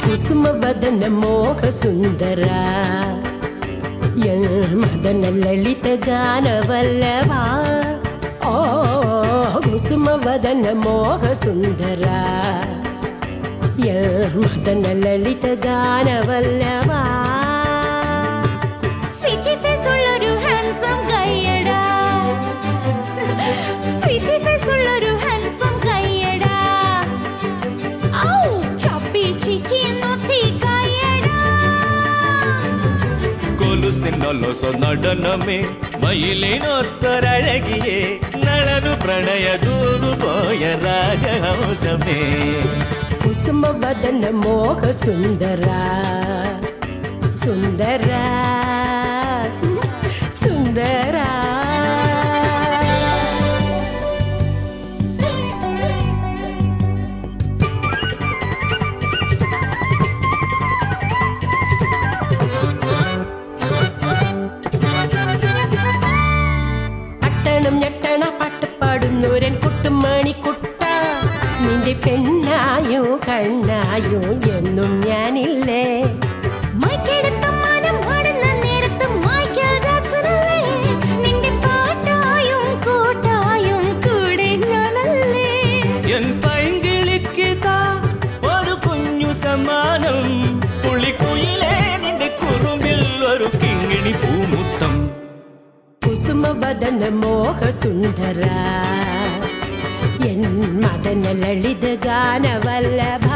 ಕುಸುಮವದನ ಮೋಹ ಸುಂದರ ಮದನ ಲಲಿತ ಗಾನವಲ್ಲವ ಓ ಕುಸುಮವದನ ಮೋಹ ಸುಂದರ ಮದನ ಲಲಿತ ಗಾನವಲ್ಲವ sweety face ഉള്ളൊരു ഹാൻസം കയ്യടാ സ്വീറ്റി ഫേസ് ഉള്ളൊരു ഹാൻസം കയ്യടാ ഔ ചപ്പി ചിക്കി നോട്ടി കയ്യടാ കൊലുസിനൊലൊസ നടനമേ മയിലിനൊത്തൊരഴകിയേ നളനു പ്രണയ ദൂതു പോയ രാജഹംസമേ ಕುಸುಮವದನ ಮೋಹ ಸುಂದರ ಸುಂದರ സുന്ദര പട്ടണം ഞെട്ടണ പാട്ടുപാടുന്നൂരൻ കുട്ടുമണിക്കുട്ട നിന്റെ പെണ്ണായോ കണ്ണായോ എന്നും ഞാനില്ലേ എൻ പൈങ്കിളിക്കിതാ ഒരു കുഞ്ഞു സമ്മാനം പുള്ളിക്കുയിലേ നിന്റെ കുറുമ്പിൽ ഒരു കിങ്ങിണി പൂമുത്തം കുസുമവദന മോഹ സുന്ദര എൻ മദന ലളിത ഗാനവല്ലഭ